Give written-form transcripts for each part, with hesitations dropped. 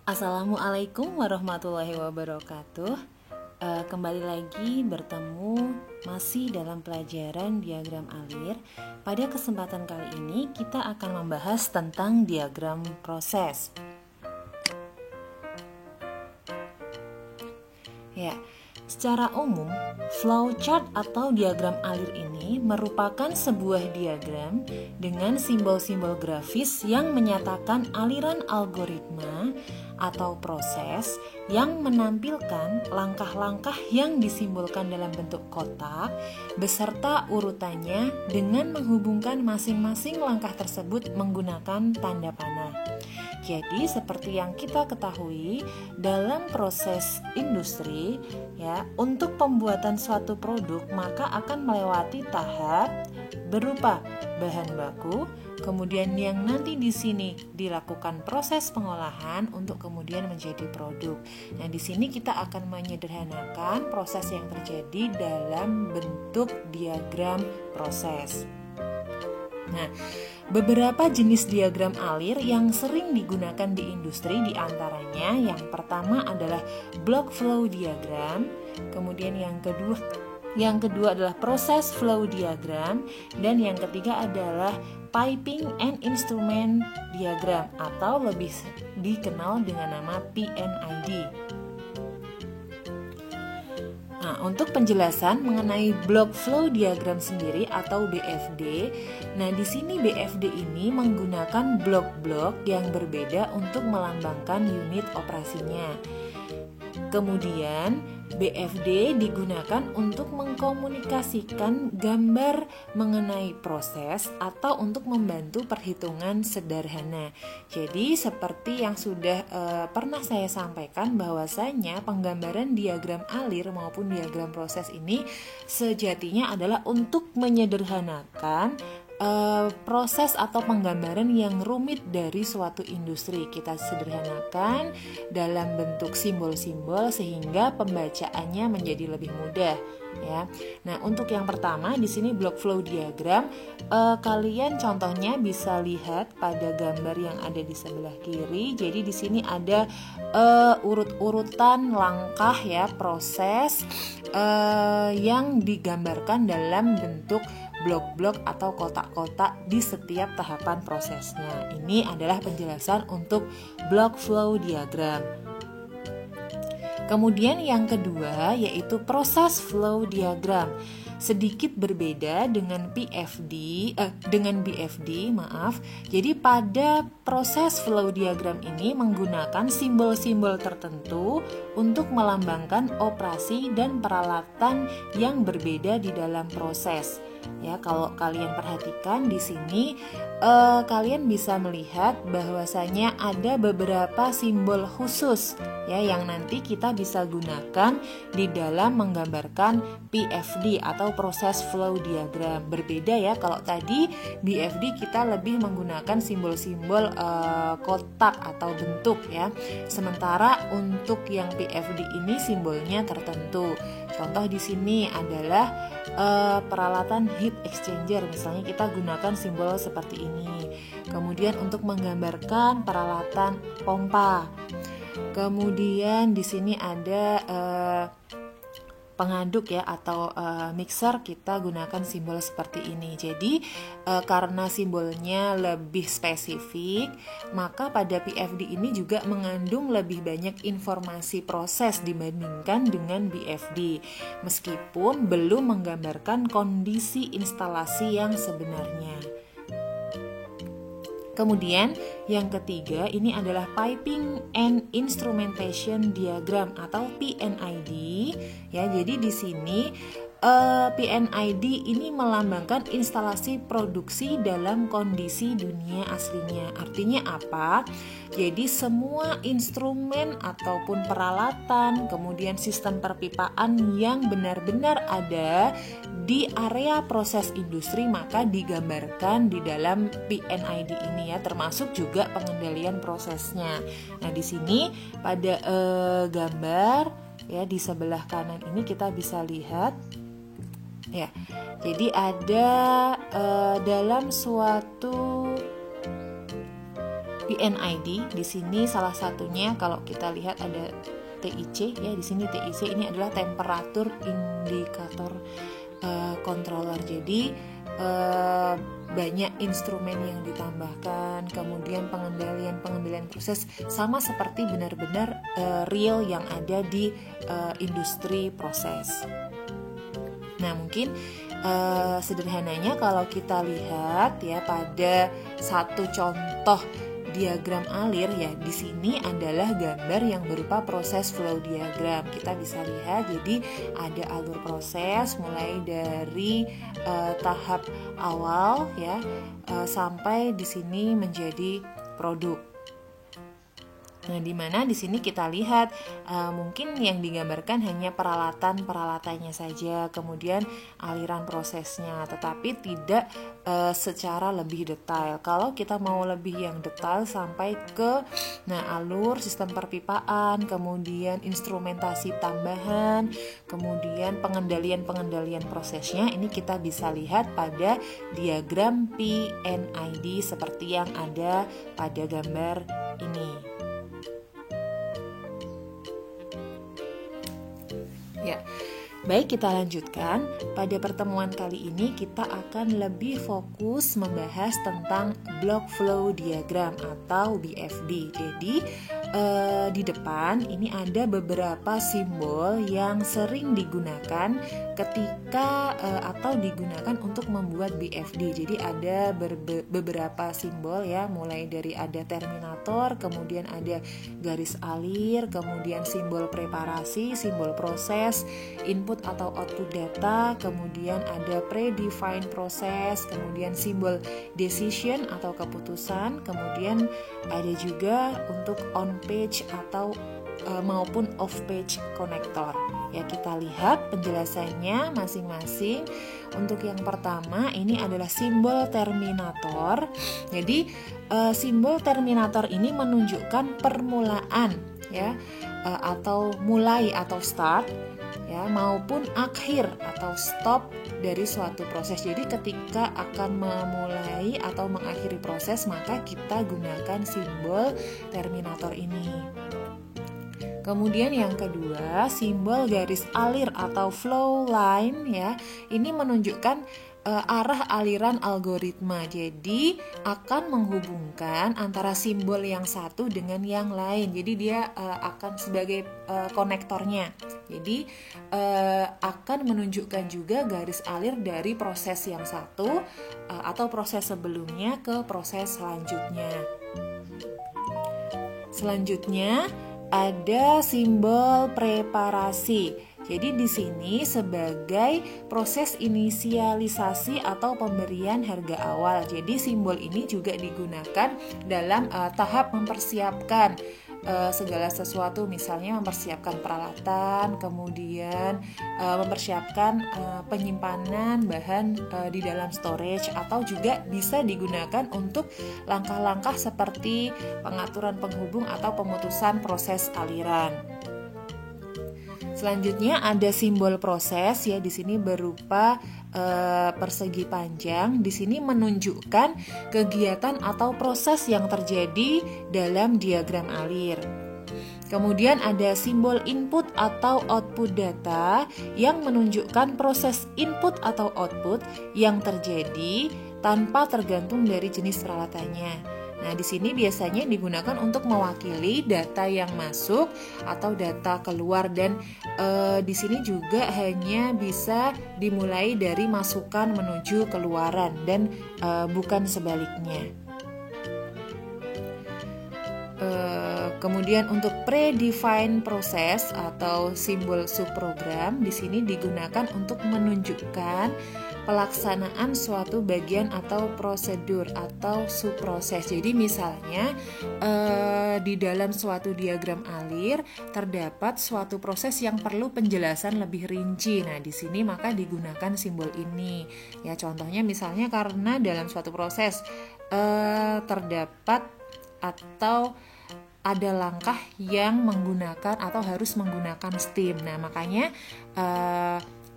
Assalamualaikum warahmatullahi wabarakatuh. Kembali lagi bertemu masih dalam pelajaran diagram alir. Pada kesempatan kali ini kita akan membahas tentang diagram proses. Ya, secara umum, flowchart atau diagram alir ini merupakan sebuah diagram dengan simbol-simbol grafis yang menyatakan aliran algoritma atau proses yang menampilkan langkah-langkah yang disimbolkan dalam bentuk kotak beserta urutannya dengan menghubungkan masing-masing langkah tersebut menggunakan tanda panah. Jadi seperti yang kita ketahui dalam proses industri ya, untuk pembuatan suatu produk maka akan melewati tahap berupa bahan baku, kemudian yang nanti di sini dilakukan proses pengolahan untuk kemudian menjadi produk. Nah, di sini kita akan menyederhanakan proses yang terjadi dalam bentuk diagram proses. Nah, beberapa jenis diagram alir yang sering digunakan di industri diantaranya yang pertama adalah block flow diagram, kemudian yang kedua adalah process flow diagram, dan yang ketiga adalah piping and instrument diagram atau lebih dikenal dengan nama PNID. Nah, untuk penjelasan mengenai block flow diagram sendiri atau BFD, nah di sini BFD ini menggunakan blok-blok yang berbeda untuk melambangkan unit operasinya. Kemudian BFD digunakan untuk mengkomunikasikan gambar mengenai proses atau untuk membantu perhitungan sederhana. Jadi seperti yang sudah pernah saya sampaikan bahwasanya penggambaran diagram alir maupun diagram proses ini sejatinya adalah untuk menyederhanakan proses atau penggambaran yang rumit dari suatu industri. Kita sederhanakan dalam bentuk simbol-simbol sehingga pembacaannya menjadi lebih mudah ya. Nah, untuk yang pertama di sini block flow diagram, kalian contohnya bisa lihat pada gambar yang ada di sebelah kiri. Jadi di sini ada urut-urutan langkah ya, proses yang digambarkan dalam bentuk blok-blok atau kotak-kotak di setiap tahapan prosesnya. Ini adalah penjelasan untuk block flow diagram. Kemudian yang kedua yaitu proses flow diagram. Sedikit berbeda dengan BFD, maaf. Jadi pada proses flow diagram ini menggunakan simbol-simbol tertentu untuk melambangkan operasi dan peralatan yang berbeda di dalam proses. Ya, kalau kalian perhatikan di sini, kalian bisa melihat bahwasanya ada beberapa simbol khusus ya yang nanti kita bisa gunakan di dalam menggambarkan PFD atau proses flow diagram. Berbeda ya, kalau tadi BFD kita lebih menggunakan simbol-simbol kotak atau bentuk ya. Sementara untuk yang PFD ini simbolnya tertentu. Contoh di sini adalah peralatan heat exchanger, misalnya kita gunakan simbol seperti ini. Kemudian untuk menggambarkan peralatan pompa. Kemudian di sini ada pengaduk ya atau mixer, kita gunakan simbol seperti ini. Jadi karena simbolnya lebih spesifik, maka pada PFD ini juga mengandung lebih banyak informasi proses dibandingkan dengan BFD, meskipun belum menggambarkan kondisi instalasi yang sebenarnya. Kemudian yang ketiga ini adalah piping and instrumentation diagram atau PNID ya. Jadi di sini PNID ini melambangkan instalasi produksi dalam kondisi dunia aslinya. Artinya apa? Jadi semua instrumen ataupun peralatan, kemudian sistem perpipaan yang benar-benar ada di area proses industri maka digambarkan di dalam PNID ini ya, termasuk juga pengendalian prosesnya. Nah, di sini pada gambar ya di sebelah kanan ini kita bisa lihat ya. Jadi ada dalam suatu PNID di sini salah satunya kalau kita lihat ada TIC ya, di sini TIC ini adalah temperatur indikator controller. Jadi banyak instrumen yang ditambahkan, kemudian pengendalian proses sama seperti benar-benar real yang ada di industri proses. Nah, mungkin sederhananya kalau kita lihat ya pada satu contoh diagram alir ya, di sini adalah gambar yang berupa proses flow diagram. Kita bisa lihat jadi ada alur proses mulai dari tahap awal ya sampai di sini menjadi produk. Nah, di mana di sini kita lihat mungkin yang digambarkan hanya peralatannya saja, kemudian aliran prosesnya, tetapi tidak secara lebih detail. Kalau kita mau lebih yang detail sampai ke alur, sistem perpipaan, kemudian instrumentasi tambahan, kemudian pengendalian prosesnya, ini kita bisa lihat pada diagram PNID seperti yang ada pada gambar ini. Ya, baik, kita lanjutkan. Pada pertemuan kali ini kita akan lebih fokus membahas tentang block flow diagram atau BFD. Jadi di depan ini ada beberapa simbol yang sering digunakan ketika atau digunakan untuk membuat BFD. Jadi ada beberapa simbol ya, mulai dari ada terminator, kemudian ada garis alir, kemudian simbol preparasi, simbol proses, input atau output data, kemudian ada predefined proses, kemudian simbol decision atau keputusan, kemudian ada juga untuk on page atau maupun off page connector. Ya, kita lihat penjelasannya masing-masing. Untuk yang pertama ini adalah simbol terminator. Jadi simbol terminator ini menunjukkan permulaan ya, atau mulai atau start ya, maupun akhir atau stop dari suatu proses. Jadi ketika akan memulai atau mengakhiri proses, maka kita gunakan simbol terminator ini. Kemudian yang kedua, simbol garis alir atau flow line ya. Ini menunjukkan arah aliran algoritma. Jadi akan menghubungkan antara simbol yang satu dengan yang lain. Jadi dia akan sebagai konektornya. Jadi akan menunjukkan juga garis alir dari proses yang satu atau proses sebelumnya ke proses selanjutnya. Selanjutnya ada simbol preparasi. Jadi di sini sebagai proses inisialisasi atau pemberian harga awal. Jadi simbol ini juga digunakan dalam tahap mempersiapkan segala sesuatu, misalnya mempersiapkan peralatan, kemudian mempersiapkan penyimpanan bahan di dalam storage, atau juga bisa digunakan untuk langkah-langkah seperti pengaturan penghubung atau pemutusan proses aliran. Selanjutnya ada simbol proses ya, di sini berupa persegi panjang. Di sini menunjukkan kegiatan atau proses yang terjadi dalam diagram alir. Kemudian ada simbol input atau output data yang menunjukkan proses input atau output yang terjadi tanpa tergantung dari jenis peralatannya. Nah, di sini biasanya digunakan untuk mewakili data yang masuk atau data keluar, dan di sini juga hanya bisa dimulai dari masukan menuju keluaran dan bukan sebaliknya. Kemudian untuk predefined process atau simbol subprogram di sini digunakan untuk menunjukkan pelaksanaan suatu bagian atau prosedur atau subproses. Jadi misalnya di dalam suatu diagram alir terdapat suatu proses yang perlu penjelasan lebih rinci. Nah, di sini maka digunakan simbol ini. Ya, contohnya misalnya karena dalam suatu proses terdapat atau ada langkah yang menggunakan atau harus menggunakan steam. Nah, makanya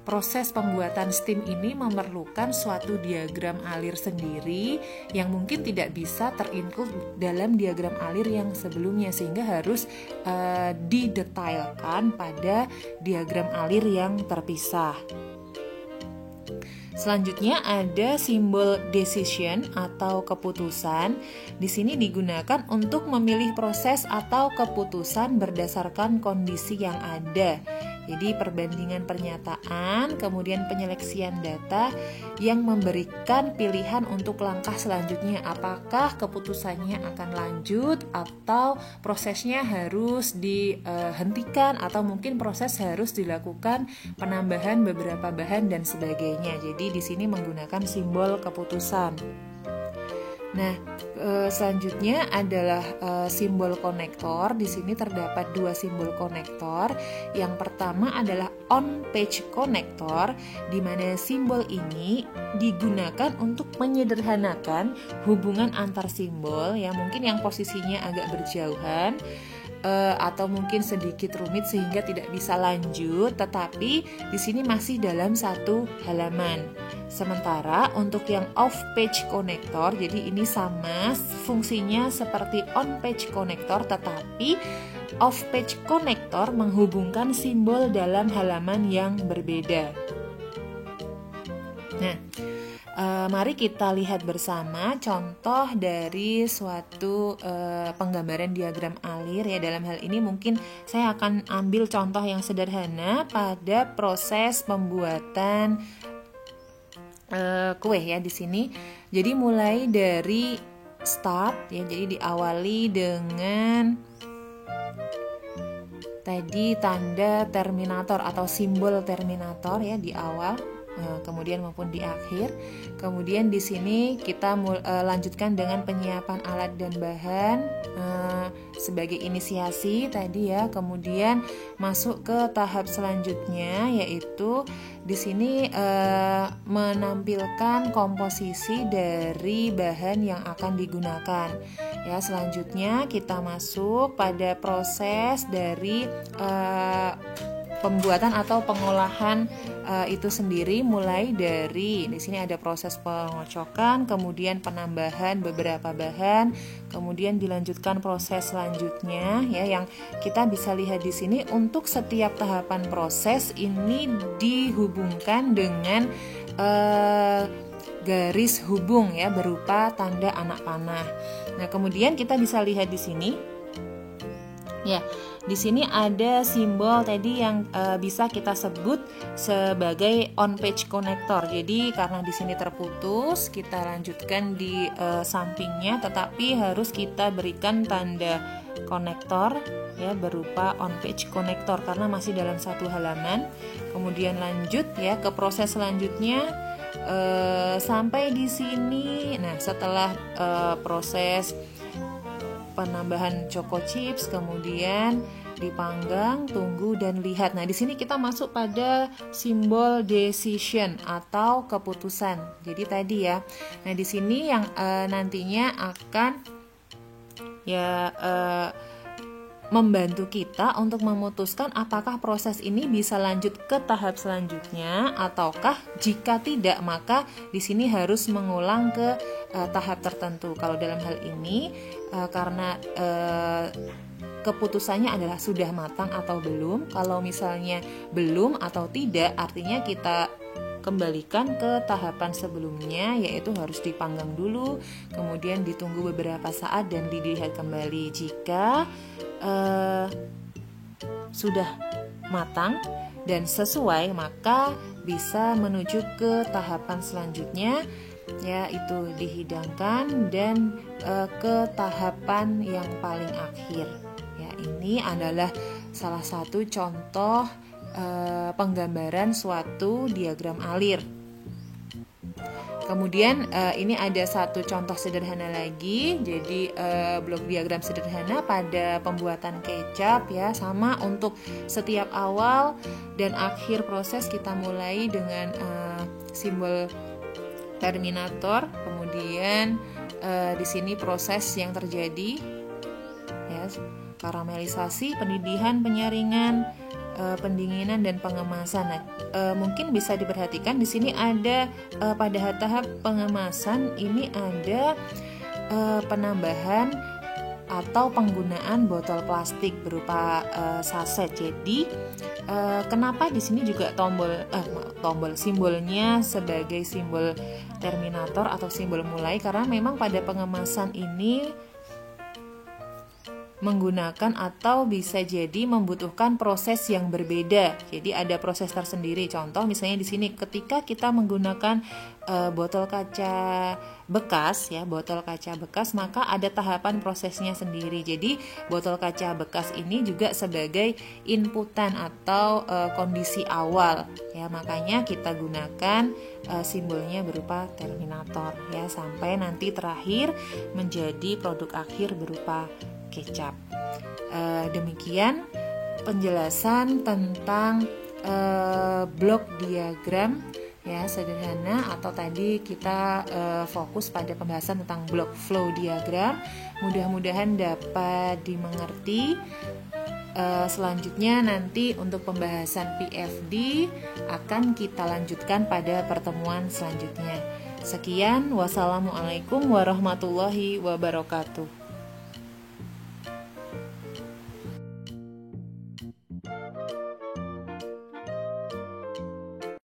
proses pembuatan steam ini memerlukan suatu diagram alir sendiri yang mungkin tidak bisa terinclude dalam diagram alir yang sebelumnya, sehingga harus didetailkan pada diagram alir yang terpisah. Selanjutnya ada simbol decision atau keputusan. Di sini digunakan untuk memilih proses atau keputusan berdasarkan kondisi yang ada. Jadi perbandingan pernyataan, kemudian penyeleksian data yang memberikan pilihan untuk langkah selanjutnya. Apakah keputusannya akan lanjut atau prosesnya harus dihentikan, atau mungkin proses harus dilakukan penambahan beberapa bahan dan sebagainya. Jadi di sini menggunakan simbol keputusan. Nah, selanjutnya adalah simbol konektor. Di sini terdapat dua simbol konektor. Yang pertama adalah on-page konektor, di mana simbol ini digunakan untuk menyederhanakan hubungan antar simbol yang mungkin yang posisinya agak berjauhan atau mungkin sedikit rumit sehingga tidak bisa lanjut, tetapi di sini masih dalam satu halaman. Sementara untuk yang off-page konektor, jadi ini sama fungsinya seperti on-page konektor, tetapi off-page konektor menghubungkan simbol dalam halaman yang berbeda. Nah, mari kita lihat bersama contoh dari suatu penggambaran diagram alir ya. Dalam hal ini mungkin saya akan ambil contoh yang sederhana pada proses pembuatan kue ya di sini. Jadi mulai dari start ya, jadi diawali dengan tadi tanda terminator atau simbol terminator ya di awal, kemudian maupun di akhir. Kemudian di sini kita lanjutkan dengan penyiapan alat dan bahan sebagai inisiasi tadi ya. Kemudian masuk ke tahap selanjutnya, yaitu di sini menampilkan komposisi dari bahan yang akan digunakan. Ya, selanjutnya kita masuk pada proses dari pembuatan atau pengolahan itu sendiri, mulai dari di sini ada proses pengocokan, kemudian penambahan beberapa bahan, kemudian dilanjutkan proses selanjutnya ya, yang kita bisa lihat di sini untuk setiap tahapan proses ini dihubungkan dengan garis hubung ya berupa tanda anak panah. Nah, kemudian kita bisa lihat di sini ya. Di sini ada simbol tadi yang bisa kita sebut sebagai on-page konektor. Jadi karena di sini terputus, kita lanjutkan di sampingnya, tetapi harus kita berikan tanda konektor ya berupa on-page konektor karena masih dalam satu halaman. Kemudian lanjut ya ke proses selanjutnya sampai di sini. Nah, setelah proses penambahan choco chips, kemudian dipanggang, tunggu dan lihat. Nah, di sini kita masuk pada simbol decision atau keputusan. Jadi tadi ya. Nah, di sini yang nantinya akan ya membantu kita untuk memutuskan apakah proses ini bisa lanjut ke tahap selanjutnya ataukah jika tidak maka di sini harus mengulang ke tahap tertentu. Kalau dalam hal ini karena keputusannya adalah sudah matang atau belum. Kalau misalnya belum atau tidak, artinya kita kembalikan ke tahapan sebelumnya, yaitu harus dipanggang dulu, kemudian ditunggu beberapa saat dan dilihat kembali. Jika sudah matang dan sesuai, maka bisa menuju ke tahapan selanjutnya, yaitu dihidangkan dan ke tahapan yang paling akhir. Ya, ini adalah salah satu contoh penggambaran suatu diagram alir. Kemudian ini ada satu contoh sederhana lagi. Jadi blok diagram sederhana pada pembuatan kecap ya, sama untuk setiap awal dan akhir proses kita mulai dengan simbol terminator. Kemudian di sini proses yang terjadi ya, karamelisasi, pendidihan, penyaringan, pendinginan dan pengemasan. Nah, mungkin bisa diperhatikan di sini ada pada tahap pengemasan ini ada penambahan atau penggunaan botol plastik berupa saset. Jadi kenapa di sini juga tombol simbolnya sebagai simbol terminator atau simbol mulai, karena memang pada pengemasan ini menggunakan atau bisa jadi membutuhkan proses yang berbeda. Jadi ada proses tersendiri. Contoh misalnya di sini ketika kita menggunakan botol kaca bekas maka ada tahapan prosesnya sendiri. Jadi botol kaca bekas ini juga sebagai inputan atau kondisi awal ya, makanya kita gunakan simbolnya berupa terminator ya, sampai nanti terakhir menjadi produk akhir berupa kecap. Demikian penjelasan tentang blok diagram ya, sederhana, atau tadi kita fokus pada pembahasan tentang blok flow diagram. Mudah-mudahan dapat dimengerti. Selanjutnya nanti untuk pembahasan PFD akan kita lanjutkan pada pertemuan selanjutnya. Sekian, wassalamualaikum warahmatullahi wabarakatuh.